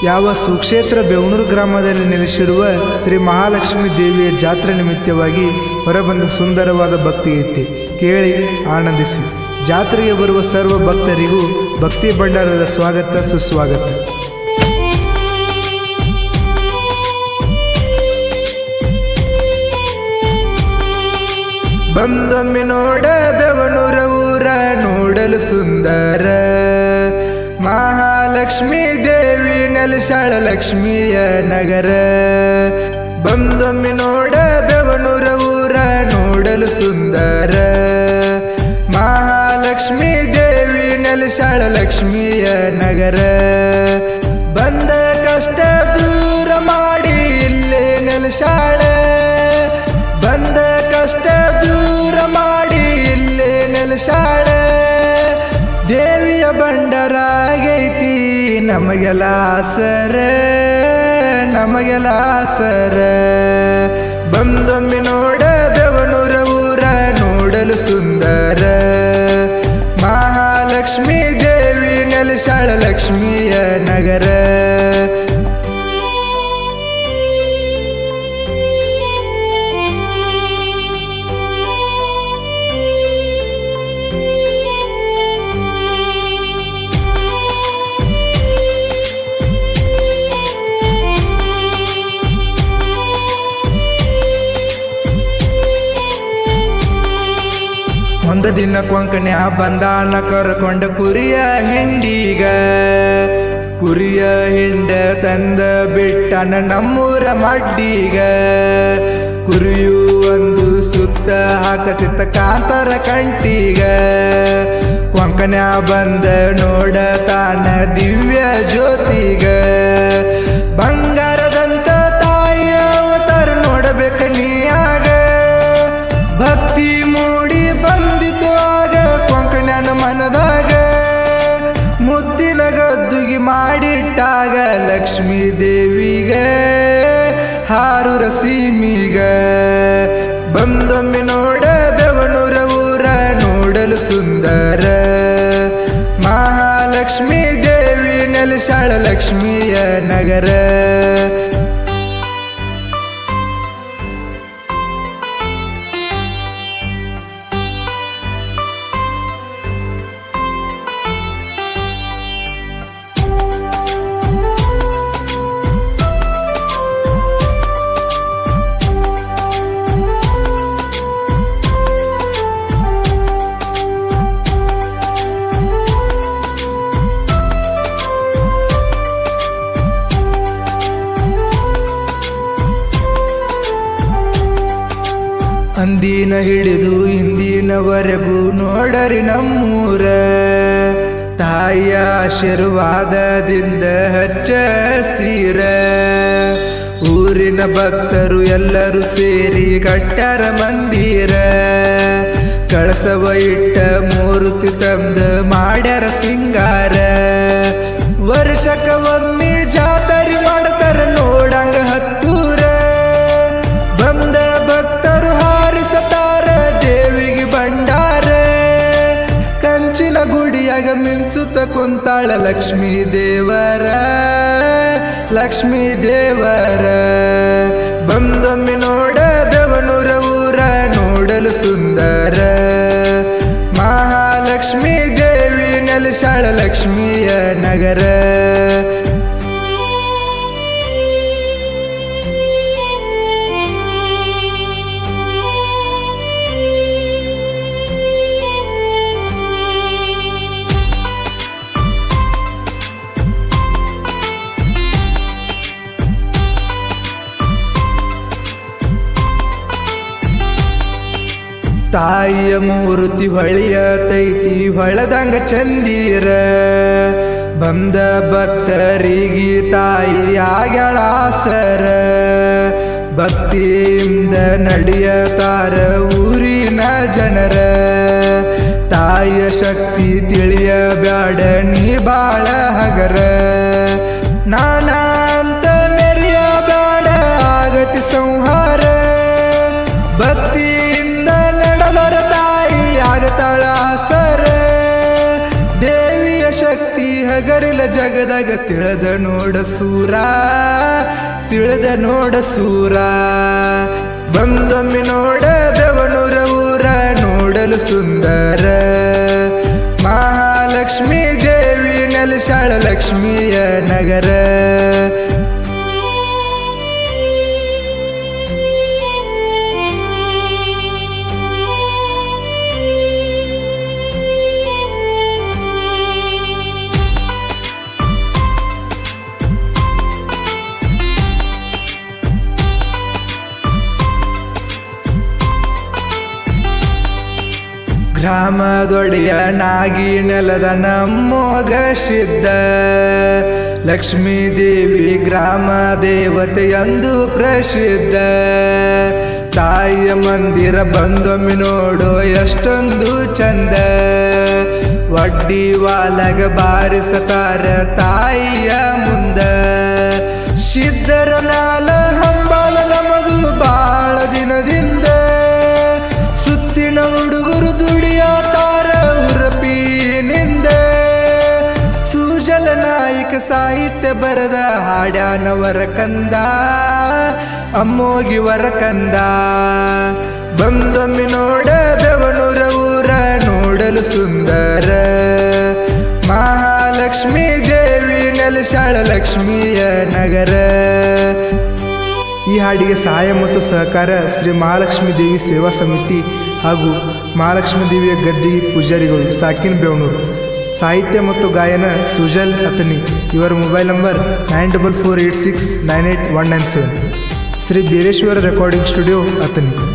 ಯಾವ ಸುಕ್ಷೇತ್ರ ಬೇವನೂರು ಗ್ರಾಮದಲ್ಲಿ ನೆಲೆಸಿರುವ ಶ್ರೀ ಮಹಾಲಕ್ಷ್ಮೀ ದೇವಿಯ ಜಾತ್ರೆ ನಿಮಿತ್ತವಾಗಿ ಹೊರಬಂದ ಸುಂದರವಾದ ಭಕ್ತಿಗೀತೆ ಕೇಳಿ ಆನಂದಿಸಿ. ಜಾತ್ರೆಗೆ ಬರುವ ಸರ್ವ ಭಕ್ತರಿಗೂ ಭಕ್ತಿ ಭಂಡಾರದ ಸ್ವಾಗತ ಸುಸ್ವಾಗತ. ಬಂದೊಮ್ಮೆ ನೋಡ ಬೇವನೂರ ಊರ ನೋಡಲು ಸುಂದರ, ಮಹಾಲಕ್ಷ್ಮೀ ದೇವಿ ನೆಲೆಸಾಳ ಲಕ್ಷ್ಮಿಯ ನಗರ. ಬಂದೊಮ್ಮೆ ನೋಡ ಬೇವನೂರ ಊರ ನೋಡಲು ಸುಂದರ, ಮಹಾಲಕ್ಷ್ಮೀ ದೇವಿ ನೆಲೆಸಾಳ ಲಕ್ಷ್ಮಿಯ ನಗರ. ಬಂದ ಕಷ್ಟ ದೂರ ಮಾಡಿ ಇಲ್ಲೇ ನೆಲೆಸಾಳ, ಬಂದ ಕಷ್ಟ ದೂರ ಮಾಡಿ ಇಲ್ಲೇ ನೆಲೆಸಾಳ. ದೇವಿಯ ಭಂಡರಾಗೈತಿ ನಮಗೆಲ್ಲ ಆಸರ, ನಮಗೆಲ್ಲ ಆಸರ. ಬಂದೊಮ್ಮೆ ನೋಡ ಬೇವನೂರ ಊರ ನೋಡಲು ಸುಂದರ, ಮಹಾಲಕ್ಷ್ಮೀ ದೇವಿ ನೆಲೆಸಾಳ ಲಕ್ಷ್ಮಿಯ ನಗರ. ಒಂದು ದಿನ ಕೊಂಕಣ್ಯ ಬಂದಾನ ಕರ್ಕೊಂಡ ಕುರಿಯ ಹಿಂಡಿಗ, ಕುರಿಯ ಹಿಂಡ ತಂದ ಬಿಟ್ಟನ ನಮ್ಮೂರ ಮಡ್ಡಿಗ. ಕುರಿಯು ಒಂದು ಸುತ್ತ ಹಾಕತಿತ್ತ ಕಾಂತರ ಕಂಟಿಗ, ಕೊಂಕಣ್ಯ ಬಂದ ನೋಡ ತಾನ ದಿವ್ಯ ಜ್ಯೋತಿಗ. ಬಂಗಾರದಂತ ತಾಯಿಯ ಅವತಾರ ನೋಡಬೇಕ ನೀಯಾಗ, ಭಕ್ತಿ ಮೂಡಿ ಬಂದಿತು ಆಗ ಕೊಂಕಣ್ಯನ ಮನದಾಗ. ಮುದ್ದಿನ ಗದ್ದುಗಿ ಮಾಡಿಟ್ಟಾಗ ಲಕ್ಷ್ಮೀ ದೇವಿಗ ಹಾರುರ ಸೀಮಿಗ. ಬಂದೊಮ್ಮೆ ನೋಡ ಬೇವನೂರ ಊರ ನೋಡಲು ಸುಂದರ, ಮಹಾಲಕ್ಷ್ಮೀ ದೇವಿ ನೆಲೆಸಾಳ ಲಕ್ಷ್ಮಿಯ ನಗರ. ಅಂದಿನ ಹಿಡಿದು ಇಂದಿನವರೆಗೂ ನೋಡರಿ ನಮ್ಮೂರ, ತಾಯಿಯ ಆಶೀರ್ವಾದದಿಂದ ಹಚ್ಚ ಸೀರ. ಊರಿನ ಭಕ್ತರು ಎಲ್ಲರೂ ಸೇರಿ ಕಟ್ಟಾರ ಮಂದಿರ, ಕಳಸವ ಇಟ್ಟ ಮೂರ್ತಿ ತಂದ ಮಾಡ್ಯಾರ ಸಿಂಗಾರ. ವರ್ಷಕ್ಕ ಒಮ್ಮೆ ಜಾತರಿ ಮಾಡ್ತಾರ ನೋಡಂಗ ಹತ್ತೂರ, ಬಂದ ಭಕ್ತರು ಹಾರಿಸತಾರ ದೇವಿಗೆ ಭಂಡಾರ. ಕಂಚಿನ ಗುಡಿಯಾಗ ಮಿಂಚುತ್ತ ಕುಂತಾಳ ಲಕ್ಷ್ಮೀ ದೇವರ, ಲಕ್ಷ್ಮೀ ದೇವರ. ಬಂದೊಮ್ಮೆ ನೋಡ ಬೇವನೂರ ಊರ ನೋಡಲು ಸುಂದರ, ಮಹಾಲಕ್ಷ್ಮೀ ದೇವಿ ನೆಲೆಸಾಳ ಲಕ್ಷ್ಮಿಯ ನಗರ. ತಾಯಿಯ ಮೂರ್ತಿ ಹೊಳೆಯತೈತಿ ಹೊಳದಂಗ ಚಂದಿರ, ಬಂದ ಭಕ್ತರಿಗೆ ತಾಯಿ ಆಗ್ಯಾಳ ಆಸರ. ಭಕ್ತಿಯಿಂದ ನಡೆಯತಾರ ಊರಿನ ಜನರ, ತಾಯಿಯ ಶಕ್ತಿ ತಿಳಿಯಬ್ಯಾಡ ನೀ ಬಾಳ ಹಗರ. ನಾನಾ ಅಂತ ಮೆರೆಯಬ್ಯಾಡ ಆಗತಿ ಸಂಹಾರ, ಭಕ್ತಿಯಿಂದ ನಡೆದರ ತಾಯಿ ಆಗತಾಳ ಆಸರ. ದೇವಿಯ ಶಕ್ತಿ ಹಗರಿಲ ಜಗದಾಗ ತಿಳಿದ ನೋಡ ಸೂರ, ತಿಳಿದ ನೋಡ ಸೂರ. ಬಂದೊಮ್ಮೆ ನೋಡ ಬೆವನೂರ ಊರ ನೋಡಲು ಸುಂದರ. ಮಹಾಲಕ್ಷ್ಮೀ ದೇವಿ ನೆಲೆಸಾಳ ಲಕ್ಷ್ಮಿಯ ನಗರ. ಗ್ರಾಮದೊಡೆಯನಾಗಿ ನೆಲದ ನಮ್ಮೋಗ ಸಿದ್ಧ. ಲಕ್ಷ್ಮೀ ದೇವಿ ಗ್ರಾಮ ದೇವತೆಯಂದು ಪ್ರಸಿದ್ಧ. ತಾಯಿಯ ಮಂದಿರ ಬಂದೊಮ್ಮೆ ನೋಡೋ ಎಷ್ಟೊಂದು ಚಂದ. ವಡ್ಡಿ ವಾಲಗ ಬಾರಿಸತಾರ ತಾಯಿಯ ಮುಂದ. ಸಿದ್ಧರ ಮ್ಯಾಲ ಹಂಬಾಲ ನಮದು ಬಾಳ ದಿನದಿಂದ. ಸುತ್ತಿನ ಹುಡುಗರು ದುಡಿಯಾತಾರ ಉರಪಿನಿಂದ. ಸುಜಲ ನಾಯಕ ಸಾಹಿತ್ಯ ಬರದ ಹಾಡ್ಯಾನವರ ಕಂದ, ಅಮ್ಮೋಗಿ ವರ ಕಂದ. ಬಂದೊಮ್ಮೆ ನೋಡ ಬೆವನೂರ ಊರ ನೋಡಲು ಸುಂದರ. ಮಹಾಲಕ್ಷ್ಮೀ ದೇವಿ ನೆಲೆಸಾಳ ಲಕ್ಷ್ಮಿಯ ನಗರ. ಈ ಹಾಡಿಗೆ ಸಹಾಯ ಮತ್ತು ಸಹಕಾರ ಶ್ರೀ ಮಹಾಲಕ್ಷ್ಮೀ ದೇವಿ ಸೇವಾ ಸಮಿತಿ ಹಾಗೂ ಮಹಾಲಕ್ಷ್ಮೀ ದೇವಿಯ ಗದ್ದಿ ಪೂಜಾರಿಗಳು ಸಾಕಿನ್ ಬೆವನೂರು. ಸಾಹಿತ್ಯ ಮತ್ತು ಗಾಯನ ಸುಜಲ್ ಅತನಿ. ಇವರ mobile number 9448698197. Shri Bireshwara recording studio Athani.